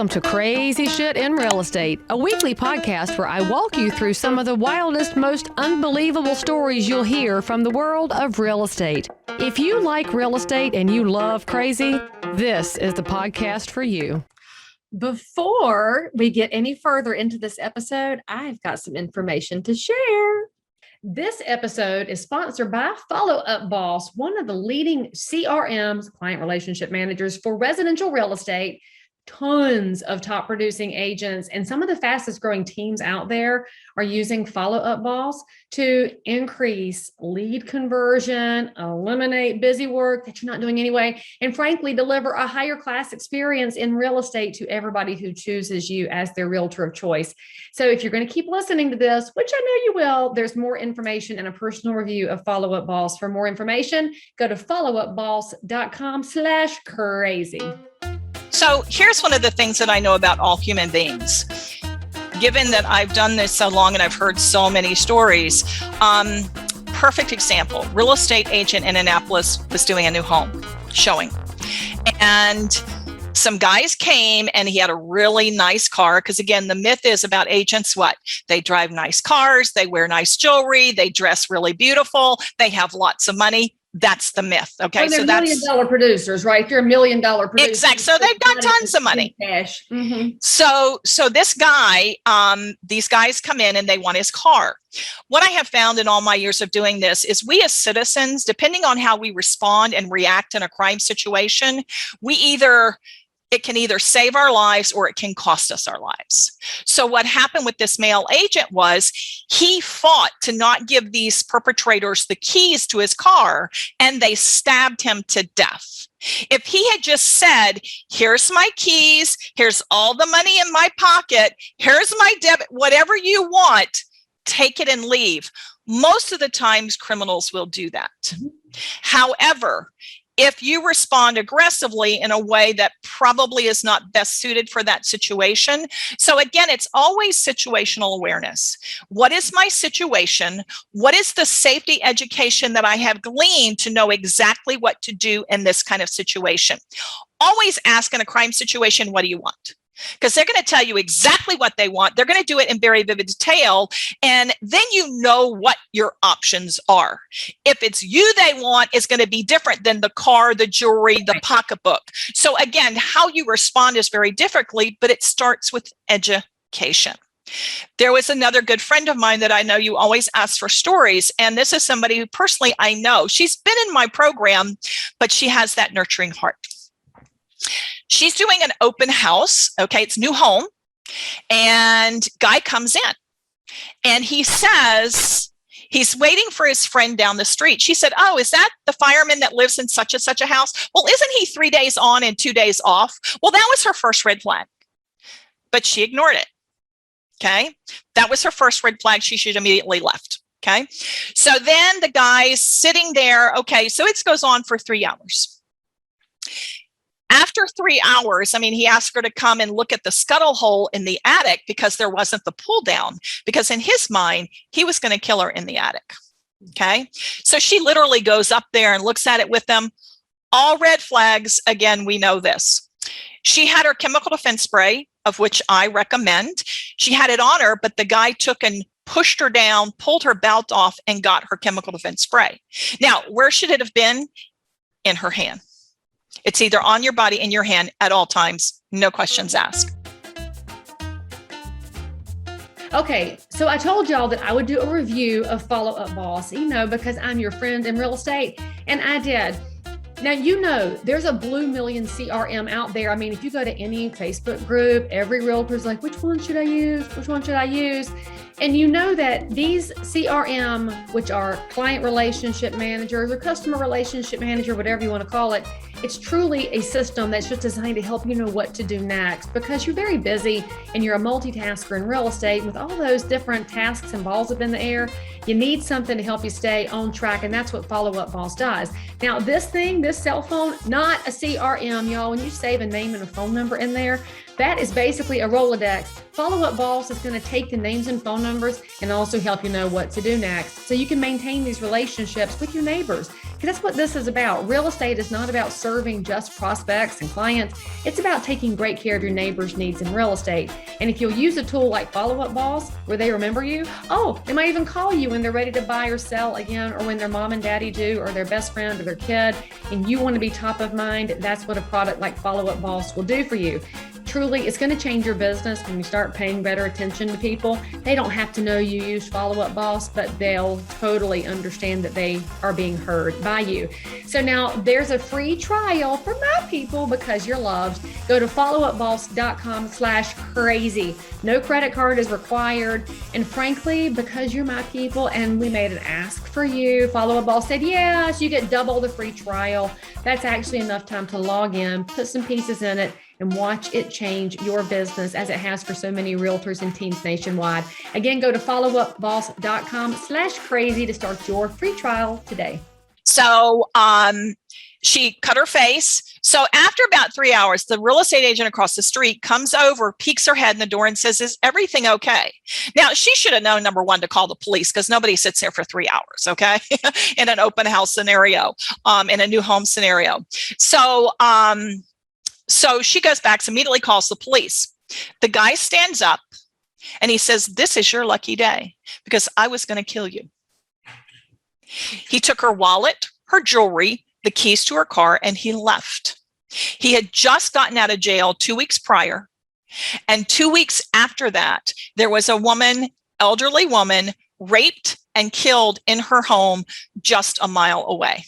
Welcome to Crazy Shit in Real Estate, a weekly podcast where I walk you through some of the wildest, most unbelievable stories you'll hear from the world of real estate. If you like real estate and you love crazy, this is the podcast for you. Before we get any further into this episode, I've got some information to share. This episode is sponsored by Follow Up Boss, one of the leading CRMs, client relationship managers for residential real estate. Tons of top producing agents and some of the fastest growing teams out there are using Follow Up Boss to increase lead conversion, eliminate busy work that you're not doing anyway, and frankly, deliver a higher class experience in real estate to everybody who chooses you as their realtor of choice. So if you're going to keep listening to this, which I know you will, there's more information and a personal review of Follow Up Boss. For more information, go to followupboss.com/crazy. So here's one of the things that I know about all human beings. Given that I've done this so long and I've heard so many stories, perfect example, real estate agent in Annapolis was doing a new home showing. And some guys came and he had a really nice car. Because again, the myth is about agents, what? They drive nice cars, they wear nice jewelry, they dress really beautiful, they have lots of money. That's the myth. Okay. Well, they're $1 million producers, right? They're $1 million producers. Exactly. So they've got tons of money. Cash. Mm-hmm. So this guy, these guys come in and they want his car. What I have found in all my years of doing this is we as citizens, depending on how we respond and react in a crime situation, it can either save our lives or it can cost us our lives. So what happened with this male agent was he fought to not give these perpetrators the keys to his car, and they stabbed him to death. If he had just said, here's my keys, here's all the money in my pocket, here's my debit, whatever you want, take it and leave. Most of the times criminals will do that. However, if you respond aggressively in a way that probably is not best suited for that situation. So again, it's always situational awareness. What is my situation? What is the safety education that I have gleaned to know exactly what to do in this kind of situation? Always ask in a crime situation, what do you want? Because they're going to tell you exactly what they want. They're going to do it in very vivid detail. And then you know what your options are. If it's you they want, it's going to be different than the car, the jewelry, the pocketbook. So again, how you respond is very differently, but it starts with education. There was another good friend of mine that I know you always ask for stories. And this is somebody who personally I know. She's been in my program, but she has that nurturing heart. She's doing an open house. Okay, it's new home. And guy comes in and he says, he's waiting for his friend down the street. She said, oh, is that the fireman that lives in such and such a house? Well, isn't he 3 days on and 2 days off? Well, that was her first red flag, but she ignored it. Okay, that was her first red flag. She should immediately left. Okay, so then the guy's sitting there. Okay, so it goes on for 3 hours. After 3 hours, he asked her to come and look at the scuttle hole in the attic because there wasn't the pull down, because in his mind, he was going to kill her in the attic. Okay. So she literally goes up there and looks at it with them. All red flags. Again, we know this. She had her chemical defense spray, of which I recommend. She had it on her, but the guy took and pushed her down, pulled her belt off, and got her chemical defense spray. Now, where should it have been? In her hand. It's either on your body, in your hand at all times, no questions asked. Okay, so I told y'all that I would do a review of Follow Up Boss, because I'm your friend in real estate, and I did. Now, there's a blue million CRM out there. If you go to any Facebook group, every realtor's like, which one should I use? Which one should I use? And you know that these CRM, which are client relationship managers or customer relationship manager, whatever you want to call it, it's truly a system that's just designed to help you know what to do next, because you're very busy and you're a multitasker in real estate with all those different tasks and balls up in the air. You need something to help you stay on track, and that's what Follow Up Boss does. Now, this cell phone, not a CRM, y'all. When you save a name and a phone number in there, that is basically a Rolodex. Follow Up Boss is going to take the names and phone numbers and also help you know what to do next, so you can maintain these relationships with your neighbors. Because that's what this is about. Real estate is not about serving just prospects and clients. It's about taking great care of your neighbor's needs in real estate. And if you'll use a tool like Follow Up Boss, where they remember you, they might even call you when they're ready to buy or sell again, or when their mom and daddy do, or their best friend or their kid, and you want to be top of mind, that's what a product like Follow Up Boss will do for you. Truly, it's going to change your business when you start paying better attention to people. They don't have to know you used Follow Up Boss, but they'll totally understand that they are being heard by you. So now there's a free trial for my people because you're loved. Go to followupboss.com/crazy. No credit card is required. And frankly, because you're my people and we made an ask for you, Follow Up Boss said, yes, you get double the free trial. That's actually enough time to log in, put some pieces in it, and watch it change your business as it has for so many realtors and teams nationwide. Again, go to followupboss.com/crazy to start your free trial today. So she cut her face. So after about 3 hours, the real estate agent across the street comes over, peeks her head in the door and says, is everything okay? Now, she should have known, number one, to call the police because nobody sits there for 3 hours, okay? In an open house scenario, in a new home scenario. So she goes back, immediately calls the police. The guy stands up and he says, this is your lucky day because I was going to kill you. He took her wallet, her jewelry, the keys to her car, and he left. He had just gotten out of jail 2 weeks prior. And 2 weeks after that, there was a woman, elderly woman, raped and killed in her home just a mile away.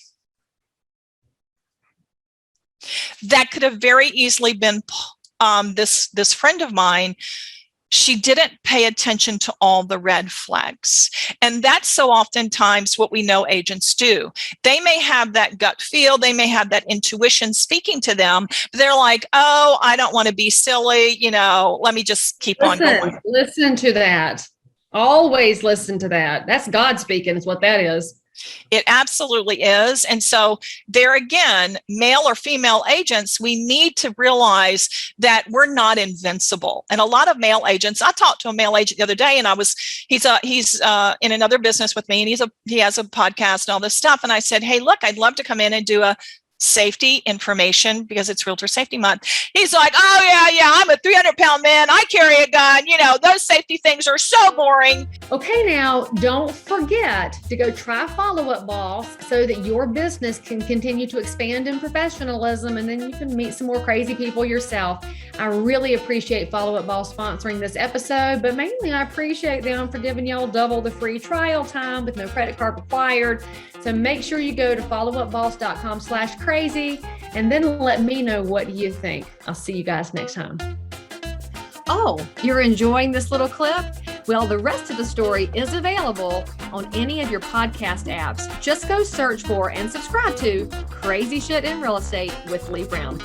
That could have very easily been this friend of mine. She didn't pay attention to all the red flags. And that's so oftentimes what we know agents do. They may have that gut feel, they may have that intuition speaking to them, but they're like, oh, I don't want to be silly, let me just keep on going. Listen to that. Always listen to that. That's God speaking, is what that is. It absolutely is. And so there again, male or female agents, we need to realize that we're not invincible. And a lot of male agents, I talked to a male agent the other day and he's in another business with me and he has a podcast and all this stuff. And I said, hey, look, I'd love to come in and do a safety information because it's Realtor Safety Month. He's like, oh yeah, I'm a 300-pound man. I carry a gun. Those safety things are so boring. Okay, now don't forget to go try Follow Up Boss so that your business can continue to expand in professionalism and then you can meet some more crazy people yourself. I really appreciate Follow Up Boss sponsoring this episode, but mainly I appreciate them for giving y'all double the free trial time with no credit card required. So make sure you go to followupboss.com/crazy and then let me know what you think. I'll see you guys next time. Oh, you're enjoying this little clip? Well, the rest of the story is available on any of your podcast apps. Just go search for and subscribe to Crazy Shit in Real Estate with Leigh Brown.